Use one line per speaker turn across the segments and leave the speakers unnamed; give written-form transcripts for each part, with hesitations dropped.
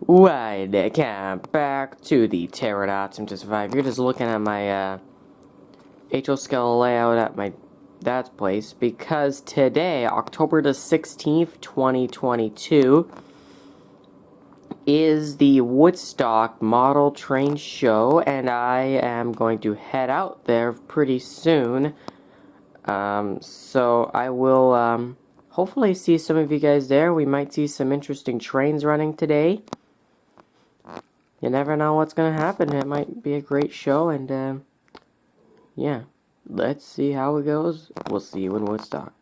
Welcome back to the Pterodactyl to Survive. You're just looking at my HO scale layout at my dad's place because today, October the 16th, 2022, is the Woodstock Model Train Show, and I am going to head out there pretty soon. So I will hopefully see some of you guys there. We might see some interesting trains running today. You never know what's going to happen. It might be a great show, and, yeah. Let's see how it goes. We'll see you in Woodstock.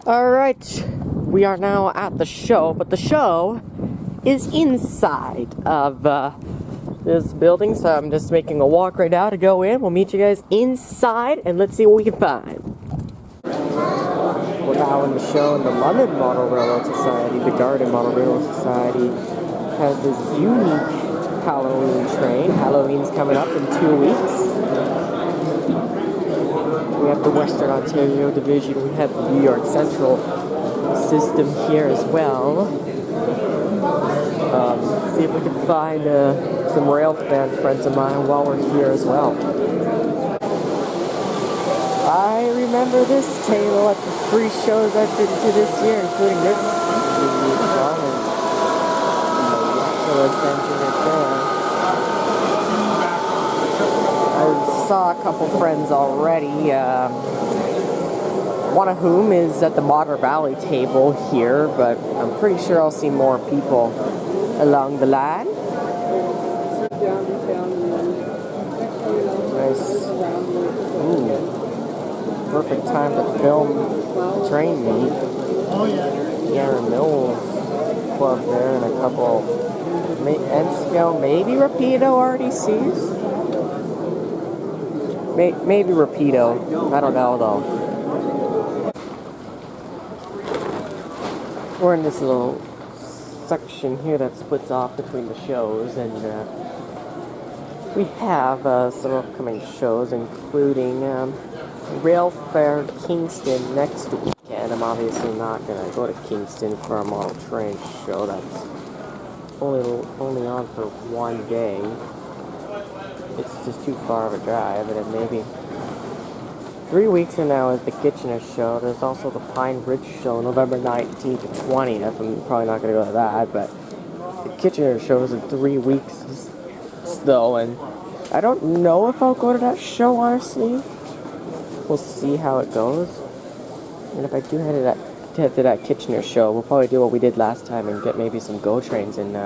Alright, we are now at the show, but the show is inside of, this building, so I'm just making a walk right now to go in. We'll meet you guys inside, and let's see what we can find. We're now in the show, and the London Model Railroad Society, the Garden Model Railroad Society, has this unique Halloween train. Halloween's coming up in 2 weeks. We have the Western Ontario Division. We have the New York Central system here as well. See if we can find some rail fan friends of mine while we're here as well. I remember this table at the 3 shows I've been to this year, including this one, I saw a couple friends already, one of whom is at the Modder Valley table here, but I'm pretty sure I'll see more people along the line. Nice. Ooh. Perfect time to film train meet. Oh yeah. Garen Mills Club there, and a couple N-scale, maybe Rapido RDCs? Maybe Rapido. I don't know though. We're in this little section here that splits off between the shows, and we have some upcoming shows, including Rail Fair Kingston next weekend. I'm obviously not going to go to Kingston for a model train show. That's only on for 1 day. It's just too far of a drive, and then maybe 3 weeks from now is the Kitchener show. There's also the Pine Ridge show, November 19th to 20th. I'm probably not going to go to that, but the Kitchener show is in 3 weeks though, and I don't know if I'll go to that show, honestly. We'll see how it goes. And if I do head to that Kitchener show, we'll probably do what we did last time and get maybe some GO trains in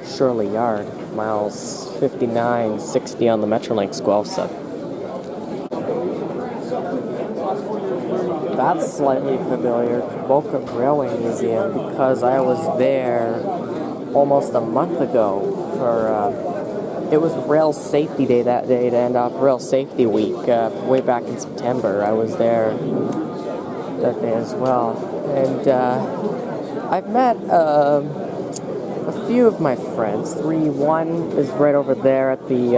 Shirley Yard, miles 59, 60 on the Metrolink Squelsa. That's slightly familiar. Boca Railway Museum, because I was there almost a month ago for it was Rail Safety Day that day to end off Rail Safety Week way back in September. I was there that day as well, and I've met a few of my friends. One is right over there at the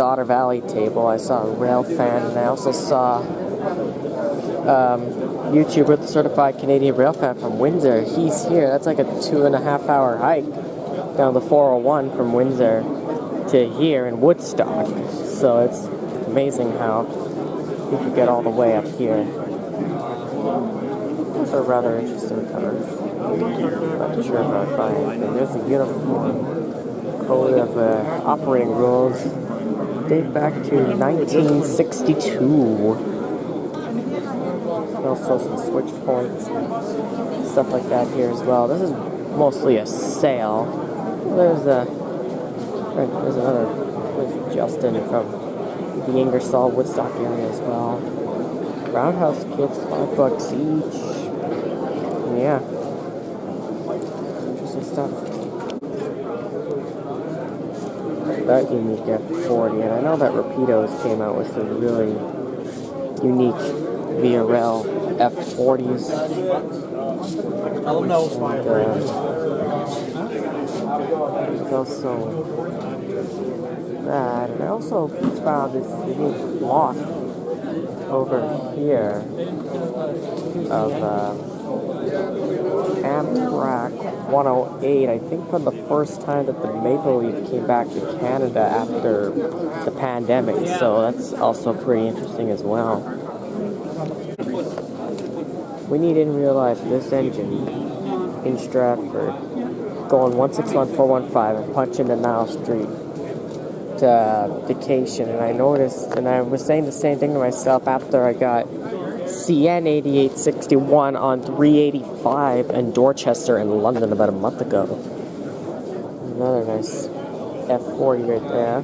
Otter Valley table. I saw a rail fan, and I also saw YouTuber, the Certified Canadian Rail Fan from Windsor. He's here. That's like a 2.5-hour hike down the 401 from Windsor to here in Woodstock. So it's amazing how you could get all the way up here. Those are rather interesting covers. Not sure if I'll find anything. There's a uniform code of operating rules. Date back to 1962. Also some switch points and stuff like that here as well. This is mostly a sale. There's Justin from the Ingersoll Woodstock area as well. Roundhouse kits, $5 each. Yeah. Interesting stuff. That unique F40, and I know that Rapidos came out with some really unique VRL F40s.
Oh no.
There's also that, and I also found this unique block over here of Amtrak 108, I think for the first time that the Maple Leaf came back to Canada after the pandemic, so that's also pretty interesting as well. We need in real life this engine in Stratford going 161-415 and punching the Nile Street to vacation, and I noticed, and I was saying the same thing to myself after I got CN 8861 on 385 in Dorchester in London about a month ago. Another nice F40 right there.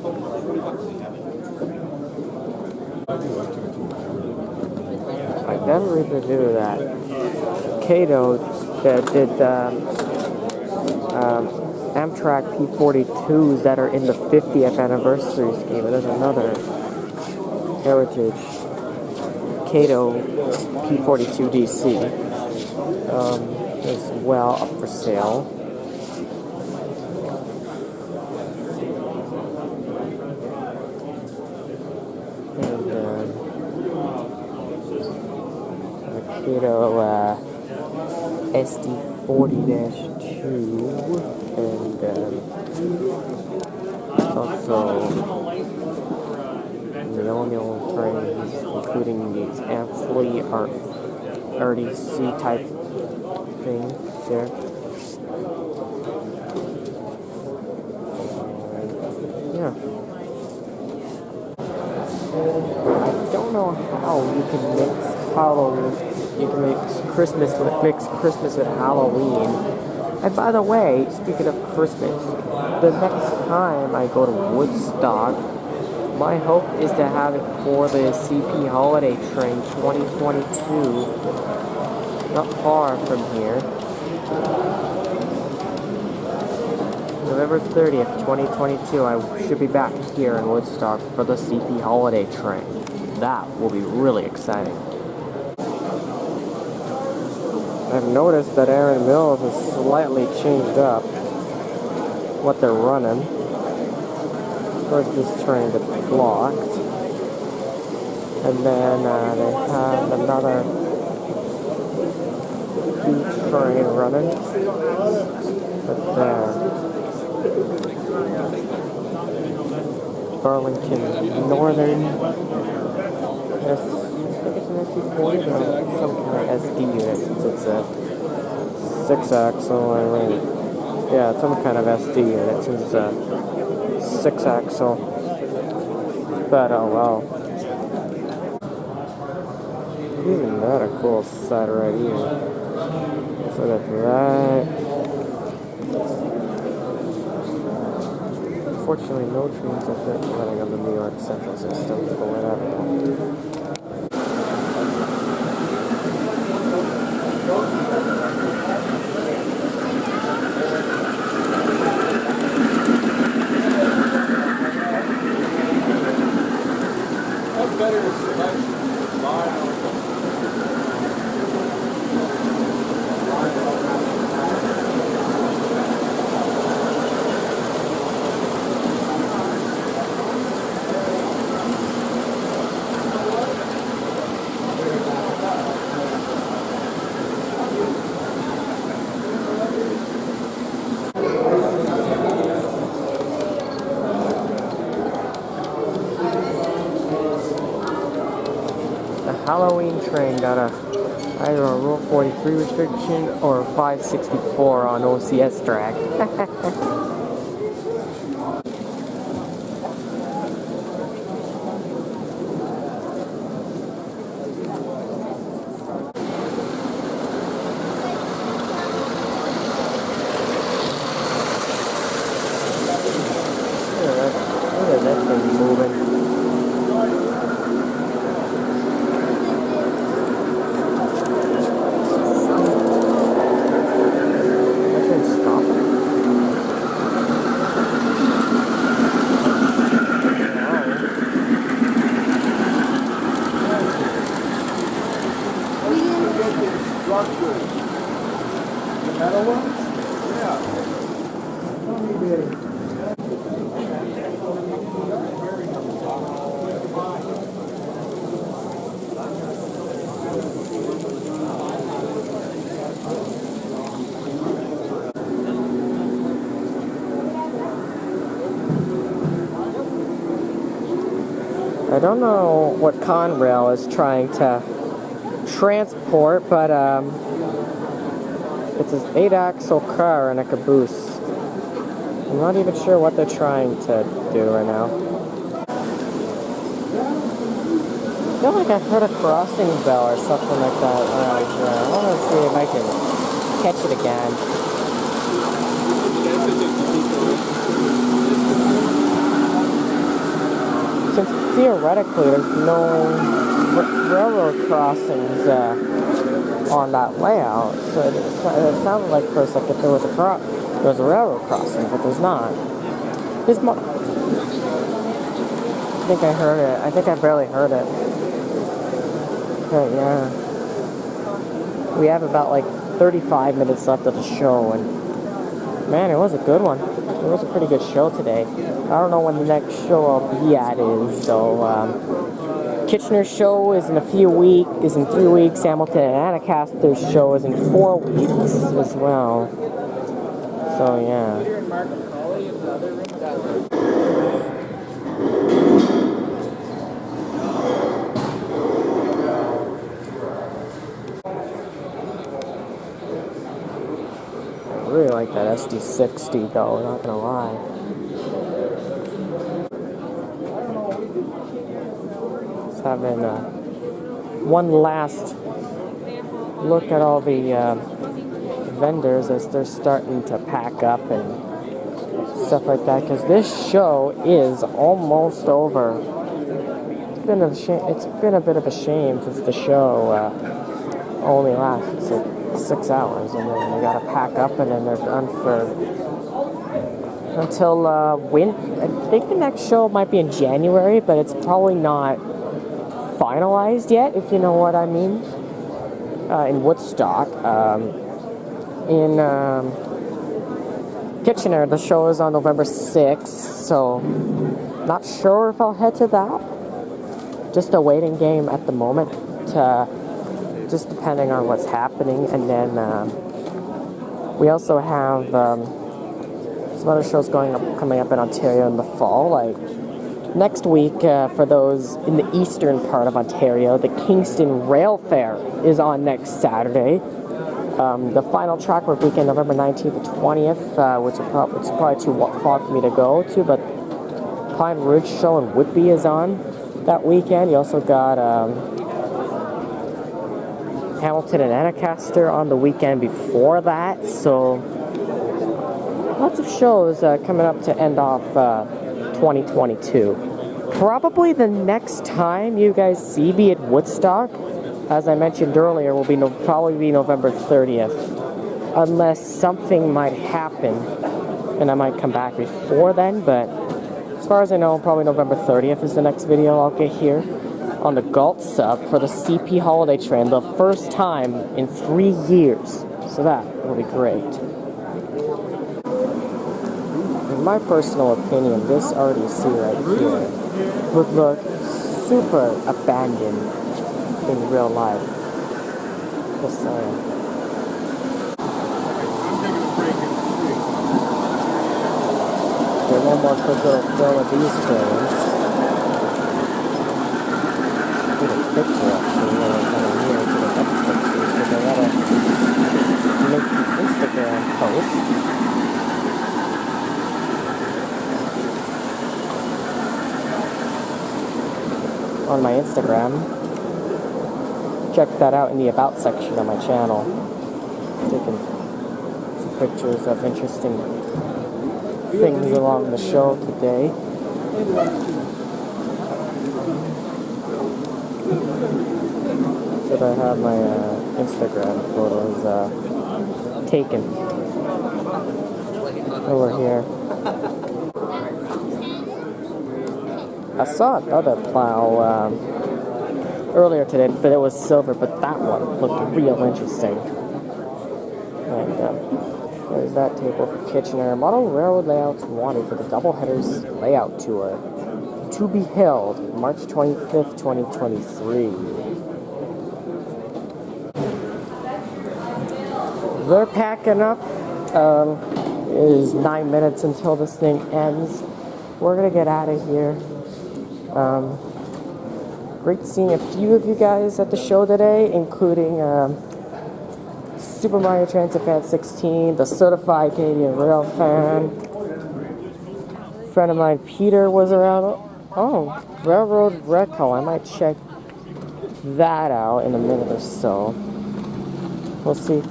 I never even knew that Cato that did Amtrak P42s that are in the 50th anniversary scheme. There's another Heritage Cato P42 DC as well up for sale. And Cato SD40-2 and also Millennial trains, including these Ampli RDC type thing there. Yeah. I don't know how you can mix Halloween. You can mix Christmas with Halloween. And by the way, speaking of Christmas, the next time I go to Woodstock, my hope is to have it for the CP Holiday Train 2022, not far from here. November 30th, 2022, I should be back here in Woodstock for the CP Holiday Train. That will be really exciting. I've noticed that Aaron Mills has slightly changed up what they're running. Of course, this train gets blocked. And then they have another huge train running. But there. Burlington Northern. Yes, I think it's an SD40 or some kind of SD unit since it's a 6-axle. Yeah, it's some kind of SD unit since it's a 6-axle. But oh well. Isn't that a cool sight right here? So that's that. Unfortunately, no trains are running on the New York Central system, but whatever. Halloween train got either a Rule 43 restriction or a 564 on OCS track. Look at that thing moving. I don't know what Conrail is trying to transport, but it's an 8-axle car and a caboose. I'm not even sure what they're trying to do right now. I feel like I've heard a crossing bell or something like that around here. I want to see if I can catch it again. Since theoretically there's no railroad crossings on that layout, so it sounded like first like if there was a railroad crossing, but there's not. I think I heard it. I think I barely heard it. But yeah. We have about like 35 minutes left of the show, and man, it was a good one. It was a pretty good show today. I don't know when the next show I'll be at is, so Kitchener's show is in 3 weeks. Hamilton and Annacaster's show is in 4 weeks as well. So yeah. I really like that SD60 though, not gonna lie. Just having one last look at all the vendors as they're starting to pack up and stuff like that, because this show is almost over. It's been a bit of a shame since the show only lasts like 6 hours, and then they gotta pack up and then they're done until I think the next show might be in January, but it's probably not finalized yet, if you know what I mean. In Woodstock. In Kitchener, the show is on November 6th, so not sure if I'll head to that. Just a waiting game at the moment, just depending on what's happening. And then we also have some other shows coming up in Ontario in the fall, like next week, for those in the eastern part of Ontario, the Kingston Rail Fair is on next Saturday. The final track work weekend, November 19th to 20th, which is probably too far for me to go to, but Pine Ridge Show in Whitby is on that weekend. You also got Hamilton and Annacaster on the weekend before that, so lots of shows coming up to end off 2022. Probably the next time you guys see me at Woodstock, as I mentioned earlier, will be probably be November 30th, unless something might happen and I might come back before then. But as far as I know, probably November 30th is the next video I'll get here on the Galt sub for the CP Holiday Train, the first time in 3 years. So that will be great. In my personal opinion, this RDC right here would look super abandoned in real life. Just saying. Okay, one more quick little film of these trains. Get a picture actually, when I'm kind of near to the next pictures, because I gotta make an Instagram post. On my Instagram. Check that out in the About section of my channel. Taking some pictures of interesting things along the show today. So I have my Instagram photos taken over here. I saw another plow earlier today, but it was silver, but that one looked real interesting. And there's that table for Kitchener. Model Railroad Layouts wanted for the Doubleheaders Layout Tour to be held March 25th, 2023. They're packing up. It is 9 minutes until this thing ends. We're gonna get out of here. Great seeing a few of you guys at the show today, including Super Mario Transit Fan 16, the Certified Canadian Rail Fan. A friend of mine, Peter, was around. Oh, Railroad Red Call. I might check that out in a minute or so. We'll see.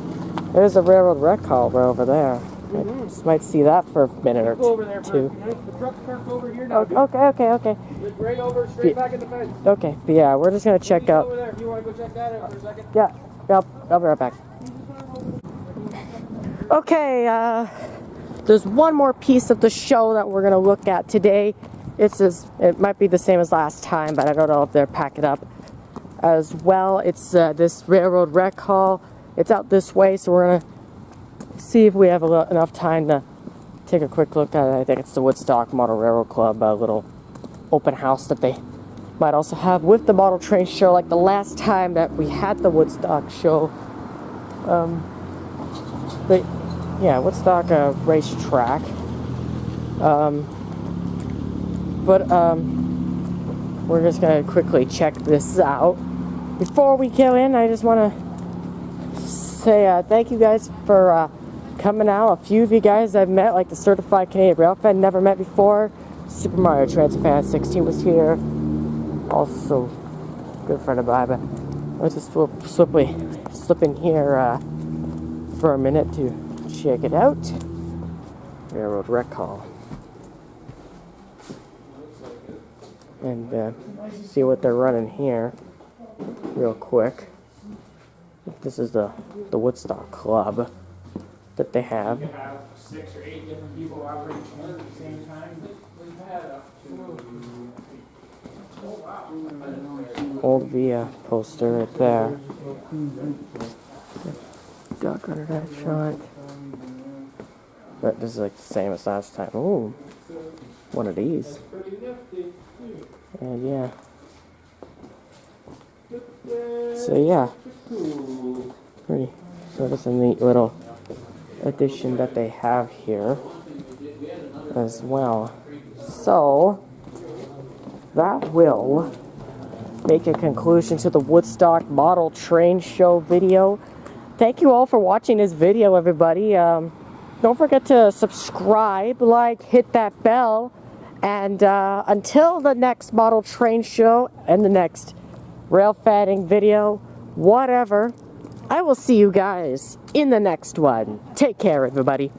There's a Railroad Red Call right over there. I just might see that for a minute or two.
The truck's parked over here now.
Okay.
Right over, straight back in the fence.
Okay, but yeah, we're just gonna check out.
Over there. If you want to go check that out for a second.
Yeah, I'll be right back. Okay, there's one more piece of the show that we're gonna look at today. It might be the same as last time, but I don't know if they're packing up as well. It's this Railroad Rec Hall. It's out this way, so we're gonna see if we have enough time to take a quick look at it. I think it's the Woodstock Model Railroad Club, a little open house that they might also have with the model train show, like the last time that we had the Woodstock show. Woodstock racetrack. We're just gonna quickly check this out. Before we go in, I just want to say thank you guys for coming out. A few of you guys I've met, like the Certified Canadian Rail Fan, never met before. Super Mario Transit Fan 16 was here. Also, good friend of mine, but let's just slip in here for a minute to check it out. Railroad Rec Hall. And see what they're running here real quick. This is the Woodstock Club that they have.
You have 6 or 8 different people operating at the same time. We've had up to
Old Via poster right there. Duck under that shot. But this is like the same as last time. Ooh, one of these. And yeah. So yeah. So that's a neat little addition that they have here as well. So that will make a conclusion to the Woodstock Model Train Show video. Thank you all for watching this video, everybody. Don't forget to subscribe, like, hit that bell, and until the next model train show and the next rail fanning video, whatever, I will see you guys in the next one. Take care, everybody.